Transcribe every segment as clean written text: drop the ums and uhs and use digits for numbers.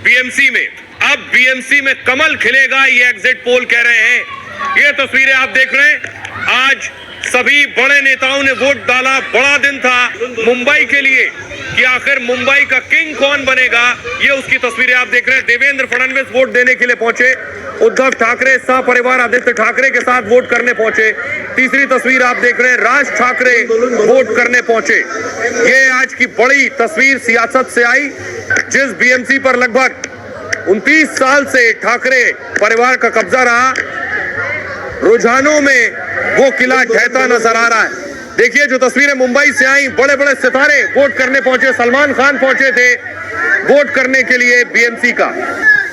BMC में। अब BMC में कमल खिलेगा, ये एग्जिट पोल कह रहे हैं। ये तस्वीरें आप देख रहे हैं। आज सभी बड़े नेताओं ने वोट डाला। बड़ा दिन था मुंबई के लिए कि आखिर मुंबई का किंग कौन बनेगा। ये उसकी तस्वीरें आप देख रहे हैं। देवेंद्र फडणवीस वोट देने के लिए पहुंचे। उद्धव ठाकरे सहपरिवार आदित्य ठाकरे के साथ वोट करने पहुंचे। तीसरी तस्वीर आप देख रहे हैं, राज ठाकरे वोट करने पहुंचे। ये आज की बड़ी तस्वीर सियासत से आई, जिस बीएमसी पर लगभग 29 साल से ठाकरे परिवार का कब्जा रहा। रुझानों में वो किला ढहता नजर आ रहा है। देखिए जो तस्वीरें मुंबई से आई, बड़े बड़े सितारे वोट करने पहुंचे। सलमान खान पहुंचे थे वोट करने के लिए बीएमसी का।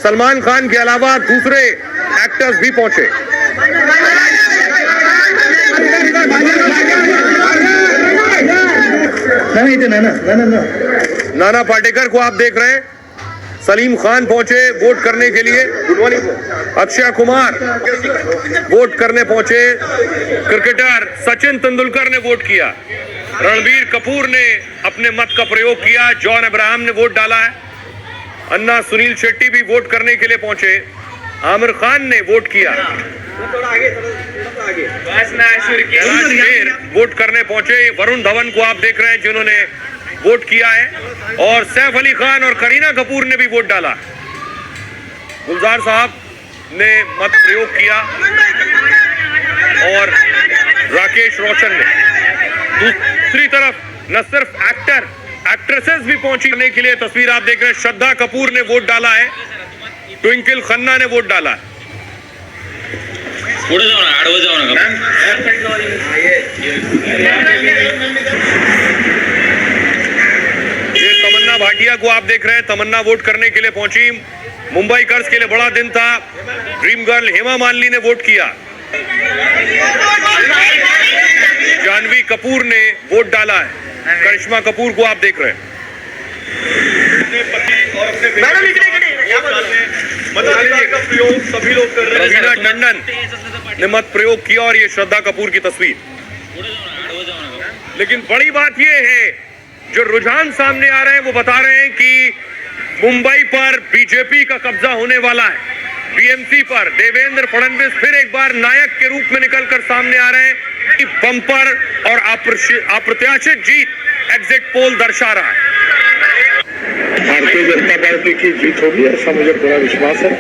सलमान खान के अलावा दूसरे एक्टर्स भी पहुंचे। नाना पाटेकर को आप देख रहे हैं। सलीम खान पहुंचे वोट करने के लिए। अक्षय कुमार वोट करने पहुंचे। क्रिकेटर सचिन तेंदुलकर ने वोट किया। रणबीर कपूर ने अपने मत का प्रयोग किया। जॉन अब्राहम ने वोट डाला है। अन्ना सुनील शेट्टी भी वोट करने के लिए पहुंचे। आमिर खान ने वोट किया। वोट करने पहुंचे। वरुण धवन को आप देख रहे हैं जिन्होंने वोट किया है, और सैफ अली खान और करीना कपूर ने भी वोट डाला। गुलजार साहब ने मत प्रयोग किया और राकेश रोशन ने। दूसरी तरफ न सिर्फ एक्ट्रेसेस भी पहुंची करने के लिए। तस्वीर आप देख रहे हैं। श्रद्धा कपूर ने वोट डाला है। ट्विंकल खन्ना ने वोट डाला है। ये तमन्ना भाटिया को आप देख रहे हैं। तमन्ना वोट करने के लिए पहुंची। मुंबई कर्ज के लिए बड़ा दिन था। ड्रीम गर्ल हेमा मालिनी ने वोट किया। जानवी कपूर ने वोट डाला है। करिश्मा कपूर को आप देख रहे हैं। सभी लोग कर रहे हैं। रवीना टंडन ने मत प्रयोग किया, और ये श्रद्धा कपूर की तस्वीर। लेकिन बड़ी बात ये है, जो रुझान सामने आ रहे हैं वो बता रहे हैं कि मुंबई पर बीजेपी का कब्जा होने वाला है। बीएमसी पर देवेंद्र फडणवीस फिर एक बार नायक के रूप में निकलकर सामने आ रहे हैं। बम्पर और अप्रत्याशित जीत एग्जिट पोल दर्शा रहा है। भारतीय जनता पार्टी की जीत होगी, ऐसा मुझे पूरा विश्वास है।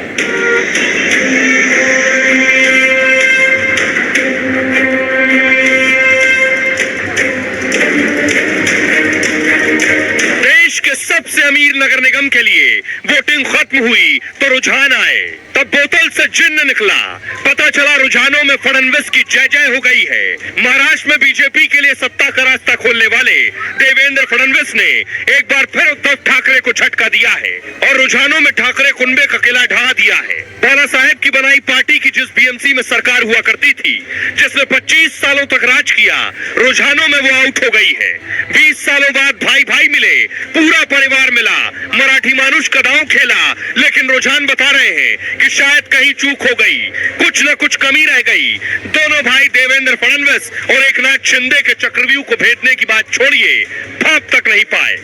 देश के सबसे अमीर नगर निगम के लिए वोटिंग खत्म हुई तो रुझान आए। तब बोतल से जिन्न निकला। पता चला रुझानों में फडणवीस की जय जय हो गई है। महाराष्ट्र में बीजेपी के लिए सत्ता का रास्ता खोलने वाले देवेंद्र फडणवीस ने एक बार फिर उद्धव ठाकरे को झटका दिया है और रुझानों में ठाकरे कुनबे का किला ढहा दिया है। बाला साहेब की बनाई पार्टी की जिस बीएमसी में सरकार हुआ करती थी, जिसने 25 सालों तक राज किया, रुझानों में वो आउट हो गई है। 20 सालों बाद भाई भाई मिले, पूरा परिवार मिला, मराठी मानुष का दांव खेला, लेकिन रुझान बता रहे हैं कि शायद कहीं चूक हो गई, कुछ न कुछ कमी रह गई। दोनों भाई देवेंद्र फडणवीस और एकनाथ शिंदे के चक्रव्यूह को भेदने की बात छोड़िए, भाप तक नहीं पाए।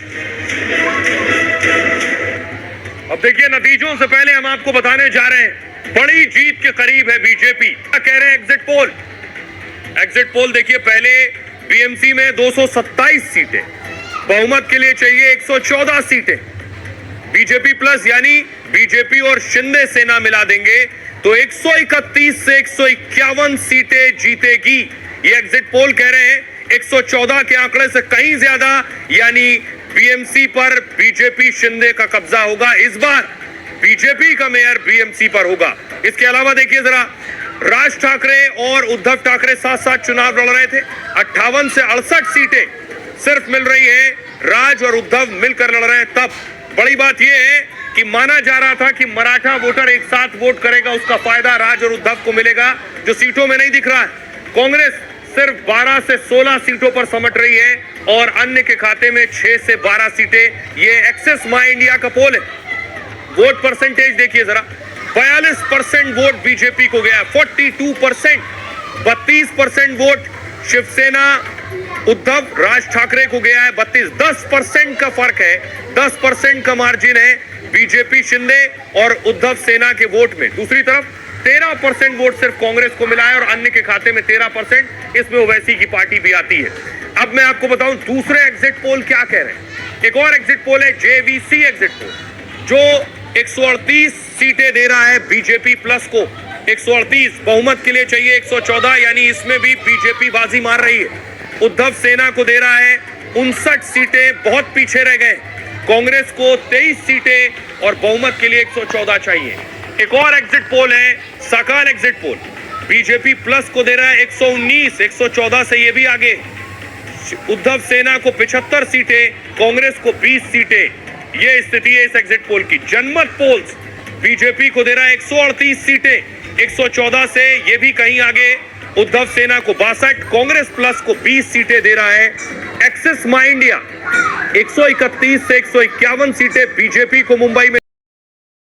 अब देखिए, नतीजों से पहले हम आपको बताने जा रहे हैं, बड़ी जीत के करीब है बीजेपी। क्या कह रहे हैं एग्जिट पोल देखिए। पहले बीएमसी में 227 सीटें, बहुमत के लिए चाहिए 114 सीटें। बीजेपी प्लस यानी बीजेपी और शिंदे सेना मिला देंगे तो 131 से 151 सीटें जीतेगी। ये एग्जिट पोल कह रहे हैं। 114 के आंकड़े से कहीं ज्यादा, यानी बीएमसी पर बीजेपी शिंदे का कब्जा होगा। इस बार बीजेपी का मेयर बीएमसी पर होगा। इसके अलावा देखिए जरा, राज ठाकरे और उद्धव ठाकरे साथ साथ चुनाव लड़ रहे थे। 58 से 68 सीटें सिर्फ मिल रही है। राज और उद्धव मिलकर लड़ रहे हैं। तब बड़ी बात यह है कि माना जा रहा था कि मराठा वोटर एक साथ वोट करेगा, उसका फायदा राज और उद्धव को मिलेगा, जो सीटों में नहीं दिख रहा है। कांग्रेस सिर्फ 12 से 16 सीटों पर समट रही है और अन्य के खाते में 6 से 12 सीटें। ये एक्सेस माई इंडिया का पोल है। वोट परसेंटेज देखिए जरा, 42% वोट बीजेपी को गया, 42%, 32% वोट शिवसेना उद्धव राज ठाकरे को गया है, 10% का फर्क है, 10% का मार्जिन है। बीजेपी शिंदे और उद्धव सेना के वोट में। दूसरी तरफ 13% वोट सिर्फ कांग्रेस को मिला है और अन्य के खाते में 13%, इसमें ओवैसी की पार्टी भी आती है। अब मैं आपको बताऊं दूसरे एग्जिट पोल क्या कह रहे हैं। एक और एग्जिट पोल है जेवीसी एग्जिट पोल, जो 138 सीटें दे रहा है बीजेपी प्लस को। 138 बहुमत के लिए चाहिए 114, यानी इसमें भी बीजेपी बाजी मार रही है। उद्धव सेना को दे रहा है 59 सीटें, बहुत पीछे रह गए। कांग्रेस को 23 सीटें और बहुमत के लिए 114 चाहिए। एक और एग्जिट पोल है सकाल एग्जिट पोल, बीजेपी प्लस को दे रहा है 119, 114 से ये भी आगे। उद्धव सेना को 75 सीटें, कांग्रेस को 20 सीटें। ये स्थिति है इस एग्जिट पोल की। जनमत पोल्स बीजेपी को दे रहा है 138 सीटें, 114 से ये भी कहीं आगे। उद्धव सेना को 62, कांग्रेस प्लस को 20 सीटें दे रहा है। एक्सिस माई इंडिया 131 से 151 सीटें बीजेपी को मुंबई में